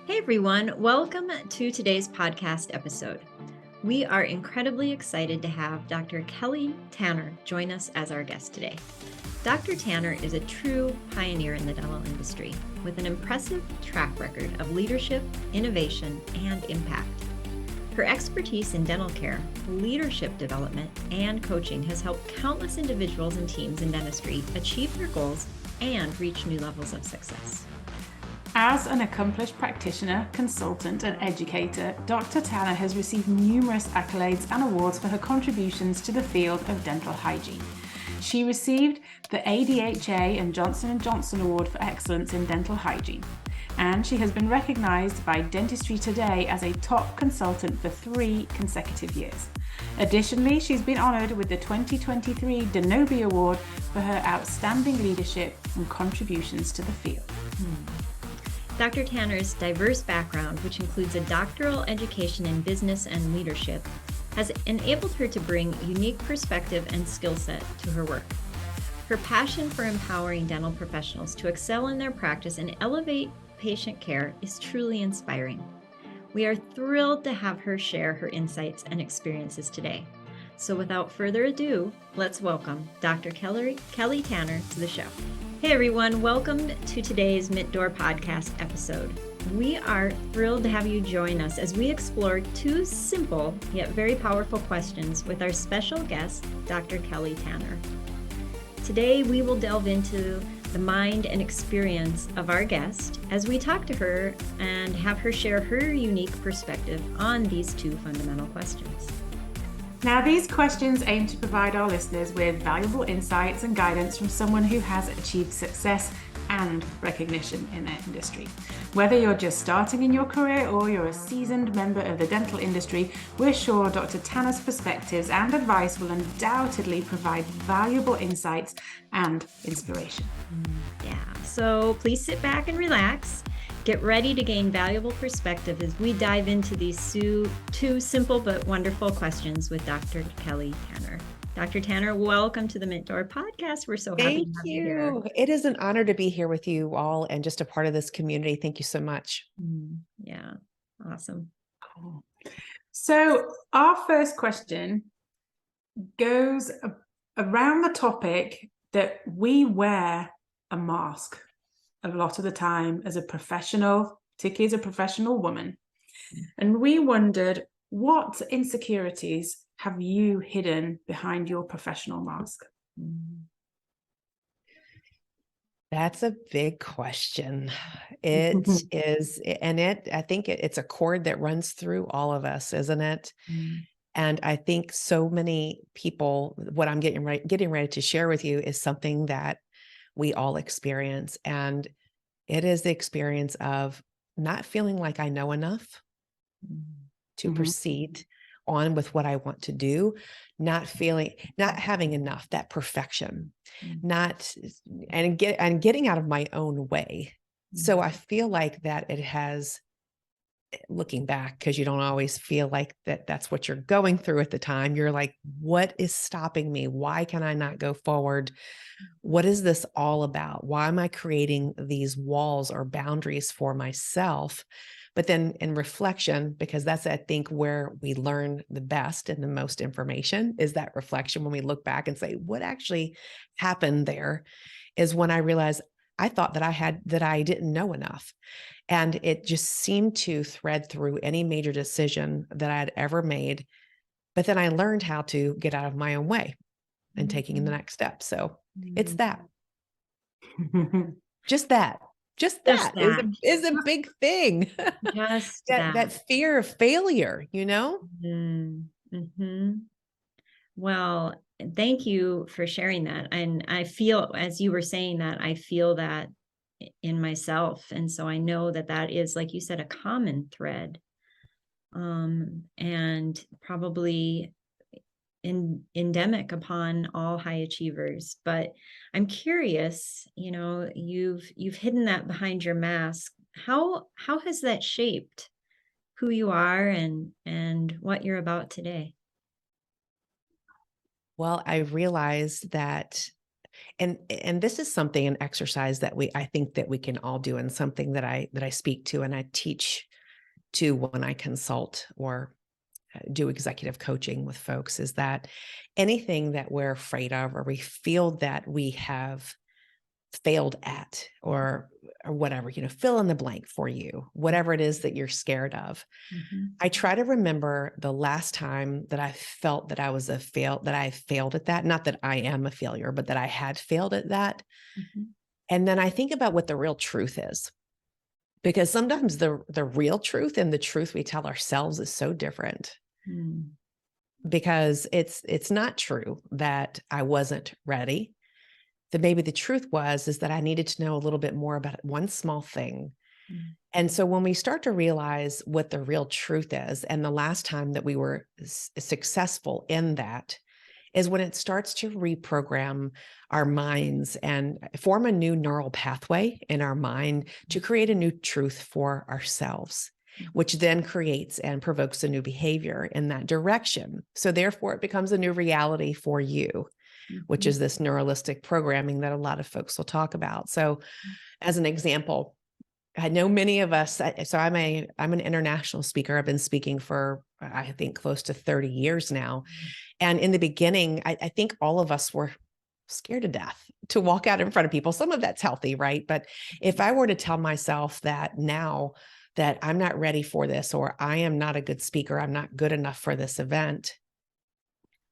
Hey everyone, welcome to today's podcast episode. We are incredibly excited to have Dr. Kelly Tanner join us as our guest today. Dr. Tanner is a true pioneer in the dental industry with an impressive track record of leadership, innovation, and impact. Her expertise in dental care, leadership development, and coaching has helped countless individuals and teams in dentistry achieve their goals and reach new levels of success. As an accomplished practitioner, consultant, and educator, Dr. Tanner has received numerous accolades and awards for her contributions to the field of dental hygiene. She received the ADHA and Johnson & Johnson Award for Excellence in Dental Hygiene, and she has been recognized by Dentistry Today as a top consultant for 3 consecutive years. Additionally, she's been honored with the 2023 Denobi Award for her outstanding leadership and contributions to the field. Dr. Tanner's diverse background, which includes a doctoral education in business and leadership, has enabled her to bring unique perspective and skill set to her work. Her passion for empowering dental professionals to excel in their practice and elevate patient care is truly inspiring. We are thrilled to have her share her insights and experiences today. So without further ado, let's welcome Dr. Kelly Tanner to the show. Hey everyone, welcome to today's Mint Door podcast episode. We are thrilled to have you join us as we explore 2 simple yet very powerful questions with our special guest, Dr. Kelly Tanner. Today we will delve into the mind and experience of our guest as we talk to her and have her share her unique perspective on these 2 fundamental questions. Now, these questions aim to provide our listeners with valuable insights and guidance from someone who has achieved success and recognition in their industry. Whether you're just starting in your career or you're a seasoned member of the dental industry, we're sure Dr. Tanner's perspectives and advice will undoubtedly provide valuable insights and inspiration. Yeah, so please sit back and relax. Get ready to gain valuable perspective as we dive into these 2 simple but wonderful questions with Dr. Kelly Tanner. Dr. Tanner, welcome to the Mint Door podcast. We're so happy to have you here. It is an honor to be here with you all and just a part of this community. Thank you so much. Yeah, awesome. Cool. So our first question goes around the topic that we wear a mask a lot of the time as a professional, particularly as a professional woman. And we wondered, what insecurities have you hidden behind your professional mask? That's a big question. It is, and I think it's a cord that runs through all of us, isn't it? And I think so many people, what I'm getting ready to share with you is something that we all experience. And it is the experience of not feeling like I know enough to proceed on with what I want to do, not having enough, that perfection, getting out of my own way. So I feel like that it has, looking back, because you don't always feel like that's what you're going through at the time. You're like, what is stopping me? Why can I not go forward? What is this all about? Why am I creating these walls or boundaries for myself? But then in reflection, because that's, I think, where we learn the best and the most information is that reflection. When we look back and say, what actually happened there, is when I realized I thought that I didn't know enough. And it just seemed to thread through any major decision that I had ever made. But then I learned how to get out of my own way and taking the next step. So it's that. Just that is a big thing. Just that fear of failure, you know? Well, thank you for sharing that. And I feel, as you were saying that, I feel that in myself. And so I know that is, like you said, a common thread, and probably endemic upon all high achievers. But I'm curious, you've hidden that behind your mask. How has that shaped who you are and what you're about today? Well, I realized that And this is something, an exercise that I think that we can all do, and something that I speak to and I teach to when I consult or do executive coaching with folks, is that anything that we're afraid of, or we feel that we have failed at, or whatever, fill in the blank for you, whatever it is that you're scared of. I try to remember the last time that I felt that I failed at that. Not that I am a failure, but that I had failed at that. And then I think about what the real truth is, because sometimes the real truth and the truth we tell ourselves is so different. Because it's not true that I wasn't ready. That maybe the truth is that I needed to know a little bit more about one small thing. And so when we start to realize what the real truth is, and the last time that we were successful in that is when it starts to reprogram our minds and form a new neural pathway in our mind to create a new truth for ourselves, which then creates and provokes a new behavior in that direction. So therefore, it becomes a new reality for you, which is this neuralistic programming that a lot of folks will talk about. So as an example, I know many of us, so I'm an international speaker. I've been speaking for, I think, close to 30 years now. And in the beginning, I think all of us were scared to death to walk out in front of people. Some of that's healthy, right? But if I were to tell myself that now that I'm not ready for this, or I am not a good speaker, I'm not good enough for this event,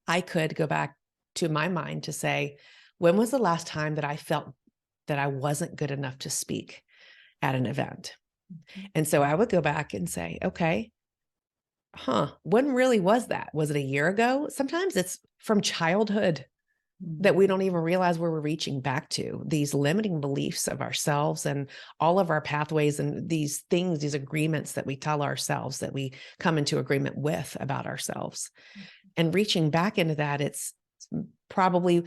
I could go back to my mind to say, when was the last time that I felt that I wasn't good enough to speak at an event? And so I would go back and say, okay, when really was that? Was it a year ago? Sometimes it's from childhood that we don't even realize where we're reaching back to, these limiting beliefs of ourselves and all of our pathways and these things, these agreements that we tell ourselves, that we come into agreement with about ourselves. And reaching back into that, it's probably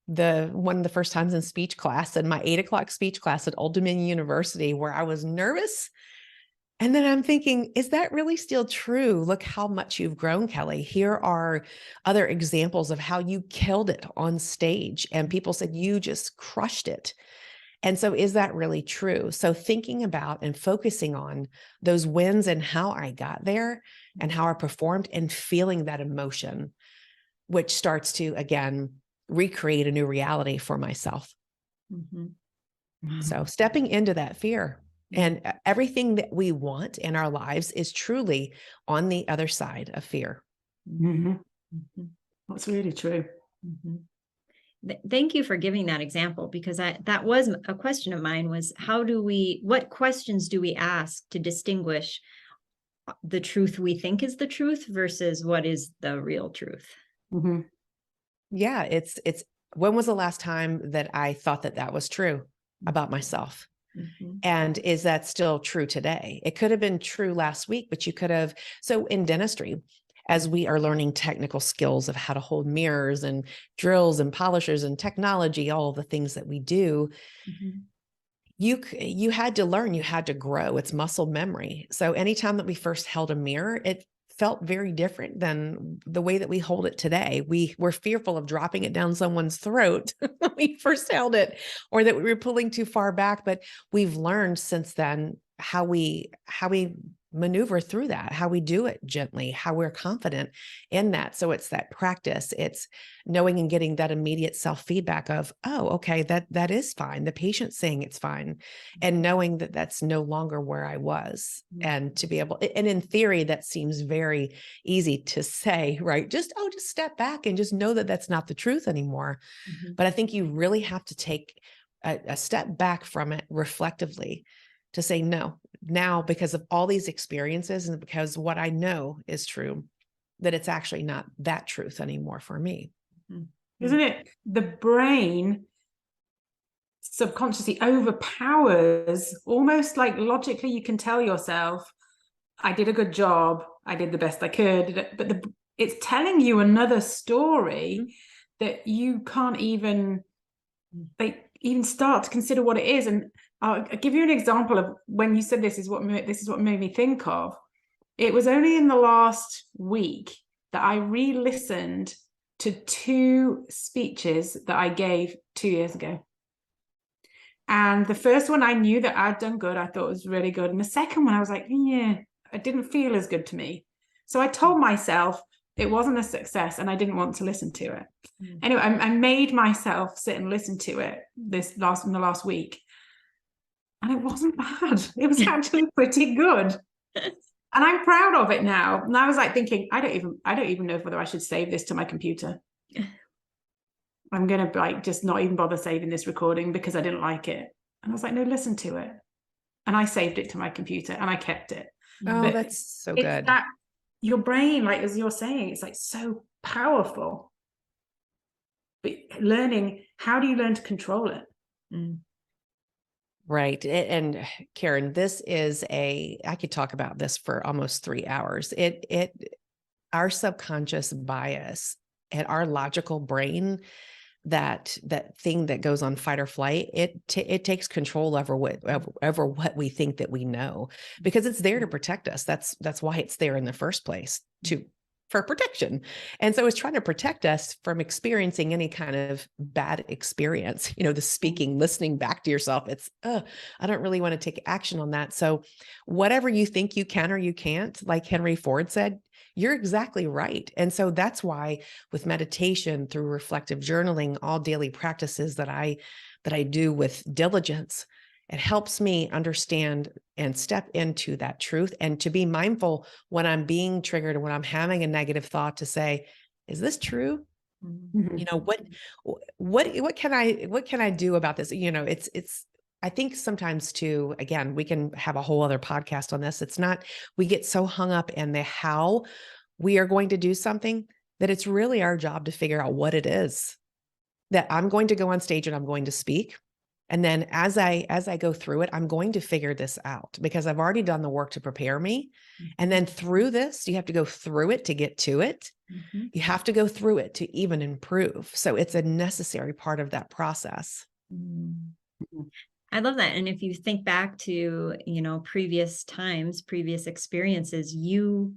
one of the first times in speech class, in my 8:00 speech class at Old Dominion University, where I was nervous. And then I'm thinking, is that really still true? Look how much you've grown, Kelly. Here are other examples of how you killed it on stage. And people said, you just crushed it. And so is that really true? So thinking about and focusing on those wins and how I got there and how I performed, and feeling that emotion, which starts to, again, recreate a new reality for myself. So stepping into that fear. And everything that we want in our lives is truly on the other side of fear. That's really true. Thank you for giving that example, because that was a question of mine, was what questions do we ask to distinguish the truth we think is the truth versus what is the real truth? Yeah, it's when was the last time that I thought that was true about myself? And is that still true today? It could have been true last week, but you could have. So in dentistry, as we are learning technical skills of how to hold mirrors and drills and polishers and technology, all of the things that we do, you had to learn, you had to grow. It's muscle memory. So anytime that we first held a mirror, it felt very different than the way that we hold it today. We were fearful of dropping it down someone's throat when we first held it, or that we were pulling too far back. But we've learned since then how we maneuver through that, how we do it gently, how we're confident in that. So it's that practice. It's knowing and getting that immediate self-feedback of, oh, okay, that is fine. The patient's saying it's fine. And knowing that that's no longer where I was. And to be able, and in theory, that seems very easy to say, right? Just step back and just know that that's not the truth anymore. But I think you really have to take a step back from it reflectively to say, no, now, because of all these experiences and because what I know is true, that it's actually not that truth anymore for me. Isn't it? The brain subconsciously overpowers, almost like logically you can tell yourself, I did a good job, I did the best I could, but it's telling you another story that you can't even start to consider what it is. And I'll give you an example of when you said this is what made me think of. It was only in the last week that I re-listened to 2 speeches that I gave 2 years ago. And the first one I knew that I'd done good. I thought it was really good. And the second one I was like, yeah, it didn't feel as good to me. So I told myself it wasn't a success and I didn't want to listen to it. Anyway, I made myself sit and listen to it in the last week. And it wasn't bad. It was actually pretty good. And I'm proud of it now. And I was like thinking, I don't even know whether I should save this to my computer. I'm going to like just not even bother saving this recording because I didn't like it. And I was like, no, listen to it. And I saved it to my computer and I kept it. Oh, But that's so good. That your brain, like as you're saying, it's like so powerful. But learning, how do you learn to control it? Right. And Karen, I could talk about this for almost 3 hours. Our subconscious bias and our logical brain, that thing that goes on fight or flight, it takes control over what we think that we know, because it's there to protect us. That's why it's there in the first place, for protection. And so it's trying to protect us from experiencing any kind of bad experience, the speaking, listening back to yourself. It's, I don't really want to take action on that. So whatever you think you can or you can't, like Henry Ford said, you're exactly right. And so that's why with meditation, through reflective journaling, all daily practices that I do with diligence, it helps me understand and step into that truth, and to be mindful when I'm being triggered, when I'm having a negative thought, to say, is this true? What can I do about this? It's I think sometimes too, again, we can have a whole other podcast on this. It's not, we get so hung up in the how we are going to do something, that it's really our job to figure out what it is that I'm going to go on stage and I'm going to speak. And then as I go through it, I'm going to figure this out because I've already done the work to prepare me. And then through this, you have to go through it to get to it. You have to go through it to even improve. So it's a necessary part of that process. I love that. And if you think back to, previous times, previous experiences, you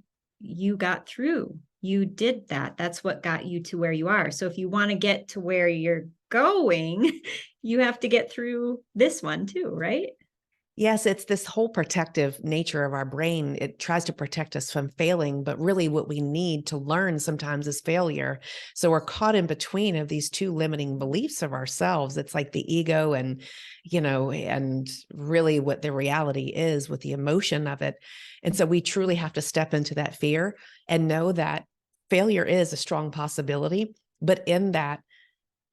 got through, you did that. That's what got you to where you are. So if you want to get to where you're going, you have to get through this one too, right? Yes, it's this whole protective nature of our brain. It tries to protect us from failing, but really what we need to learn sometimes is failure. So we're caught in between of these 2 limiting beliefs of ourselves. It's like the ego and really what the reality is with the emotion of it. And so we truly have to step into that fear and know that failure is a strong possibility, but in that,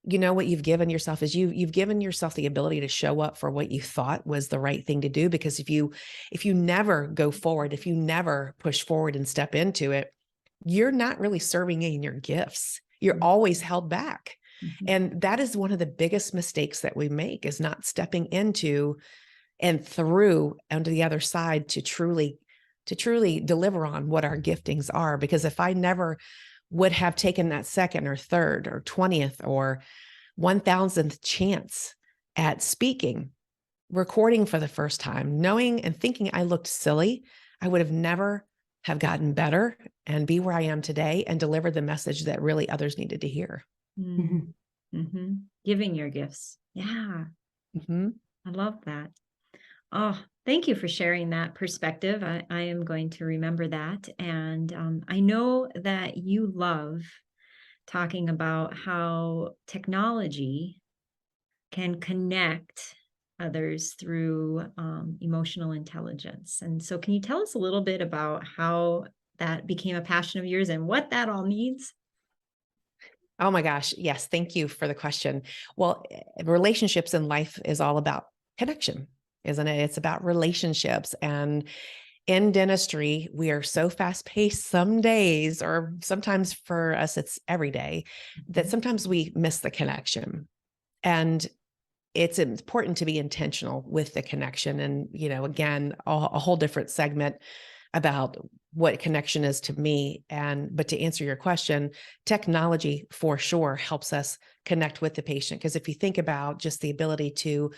what you've given yourself is you've given yourself the ability to show up for what you thought was the right thing to do. Because if you never go forward, if you never push forward and step into it, you're not really serving in your gifts. You're always held back. And that is one of the biggest mistakes that we make, is not stepping into and through onto the other side to truly deliver on what our giftings are. Because if I never would have taken that second or third or 20th or 1000th chance at speaking, recording for the first time, knowing and thinking I looked silly, I would have never have gotten better and be where I am today and deliver the message that really others needed to hear. Giving your gifts. Yeah. I love that. Oh, thank you for sharing that perspective. I am going to remember that. And I know that you love talking about how technology can connect others through emotional intelligence. And so can you tell us a little bit about how that became a passion of yours and what that all means? Oh my gosh. Yes. Thank you for the question. Well, relationships in life is all about connection, isn't it? It's about relationships. And in dentistry, we are so fast paced some days, or sometimes for us, it's every day, that sometimes we miss the connection. And it's important to be intentional with the connection. And, again, a whole different segment about what connection is to me. But to answer your question, technology for sure helps us connect with the patient. Because if you think about just the ability to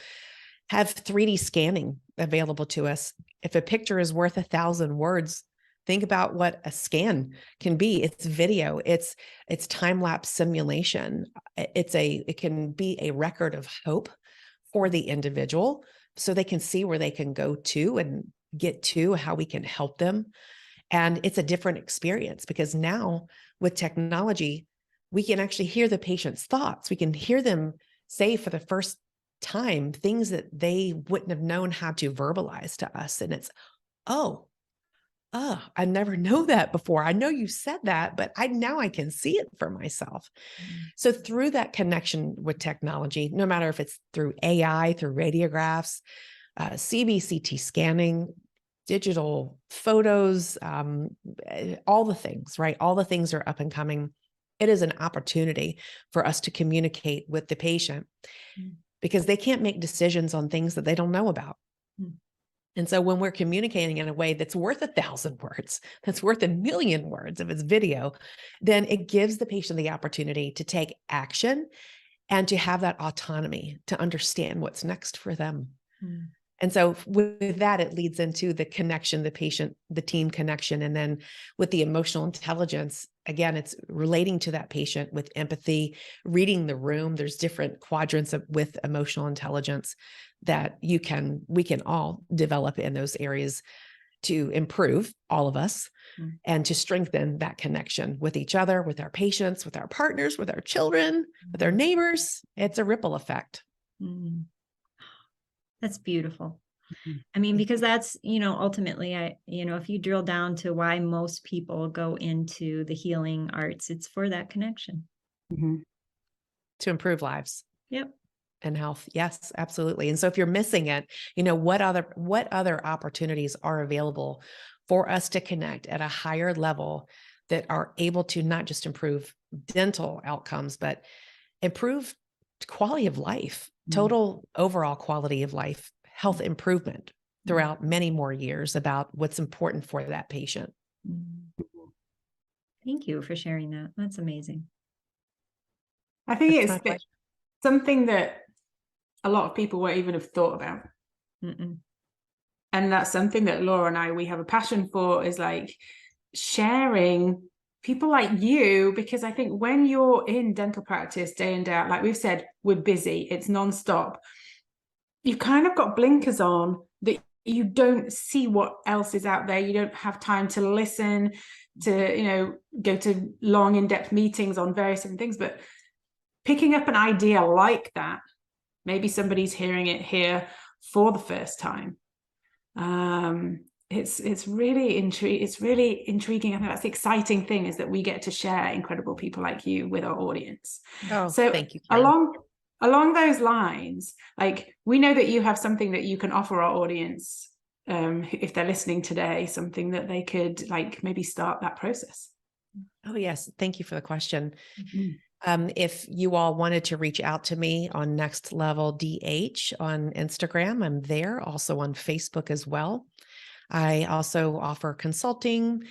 have 3D scanning available to us, if a picture is worth 1,000 words, Think about what a scan can be. It's video, it's time-lapse simulation. It can be a record of hope for the individual so they can see where they can go to and get to, how we can help them. And it's a different experience because now with technology, we can actually hear the patient's thoughts. We can hear them say for the first time things that they wouldn't have known how to verbalize to us. And it's, oh, I never know that before. I know you said that, but now I can see it for myself. So through that connection with technology, no matter if it's through AI, through radiographs, CBCT scanning, digital photos, all the things, right? All the things are up and coming. It is an opportunity for us to communicate with the patient because they can't make decisions on things that they don't know about. And so when we're communicating in a way that's worth 1,000 words, that's worth 1,000,000 words if it's video, then it gives the patient the opportunity to take action and to have that autonomy to understand what's next for them. And so with that, it leads into the connection, the patient, the team connection. And then with the emotional intelligence, again, it's relating to that patient with empathy, reading the room. There's different quadrants with emotional intelligence that we can all develop in those areas to improve, all of us, and to strengthen that connection with each other, with our patients, with our partners, with our children, with our neighbors. It's a ripple effect. That's beautiful. I mean, because that's, ultimately, if you drill down to why most people go into the healing arts, it's for that connection. To improve lives. Yep. And health. Yes, absolutely. And so if you're missing it, what other opportunities are available for us to connect at a higher level that are able to not just improve dental outcomes, but improve quality of life, total overall quality of life, health improvement throughout many more years about what's important for that patient. Thank you for sharing that. That's amazing. I think it's something that a lot of people won't even have thought about. And that's something that Laura and we have a passion for, is like sharing people like you, because I think when you're in dental practice day in, day out, like we've said, we're busy, it's nonstop. You've kind of got blinkers on that you don't see what else is out there. You don't have time to listen to, go to long in-depth meetings on various different things, but picking up an idea like that, maybe somebody's hearing it here for the first time. It's really intriguing. I think that's the exciting thing, is that we get to share incredible people like you with our audience. So thank you, Karen. Along those lines, like, we know that you have something that you can offer our audience, if they're listening today, something that they could maybe start that process. Oh, yes. Thank you for the question. If you all wanted to reach out to me on Next Level DH on Instagram, I'm there, also on Facebook as well. I also offer consulting,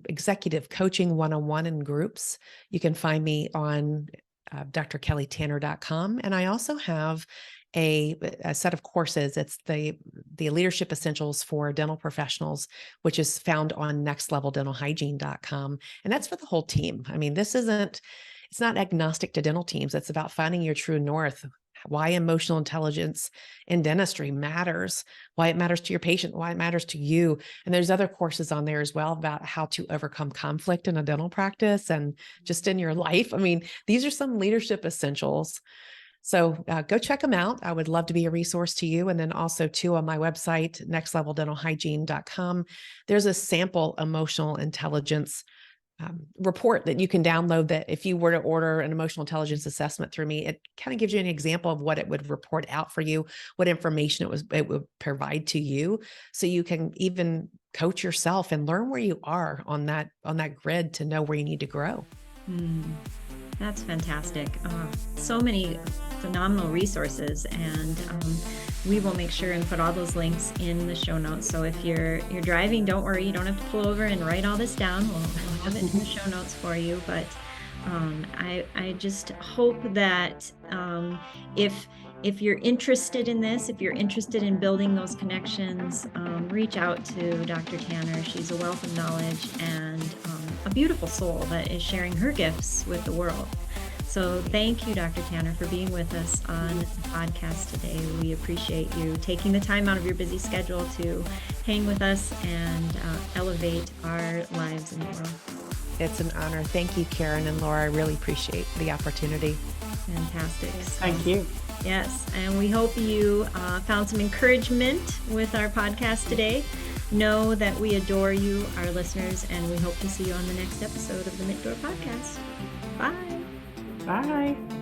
executive coaching one-on-one in groups. You can find me on drkellytanner.com. And I also have a set of courses. It's the Leadership Essentials for Dental Professionals, which is found on nextleveldentalhygiene.com. And that's for the whole team. I mean, it's not agnostic to dental teams. It's about finding your true north, why emotional intelligence in dentistry matters, why it matters to your patient, why it matters to you. And there's other courses on there as well about how to overcome conflict in a dental practice and just in your life. I mean, these are some leadership essentials. So go check them out. I would love to be a resource to you. And then also too, on my website, nextleveldentalhygiene.com, there's a sample emotional intelligence report that you can download, that if you were to order an emotional intelligence assessment through me, it kind of gives you an example of what it would report out for you, what information it would provide to you. So you can even coach yourself and learn where you are on that grid to know where you need to grow. That's fantastic. So many phenomenal resources, and we will make sure and put all those links in the show notes. So if you're driving, don't worry, you don't have to pull over and write all this down. We'll have it in the show notes for you. But I just hope that if If you're interested in this, if you're interested in building those connections, reach out to Dr. Tanner. She's a wealth of knowledge and a beautiful soul that is sharing her gifts with the world. So thank you, Dr. Tanner, for being with us on the podcast today. We appreciate you taking the time out of your busy schedule to hang with us and elevate our lives in the world. It's an honor. Thank you, Karen and Laura. I really appreciate the opportunity. Fantastic. Thank you. Yes, and we hope you found some encouragement with our podcast today. Know that we adore you, our listeners, and we hope to see you on the next episode of the MIT Door Podcast. Bye. Bye.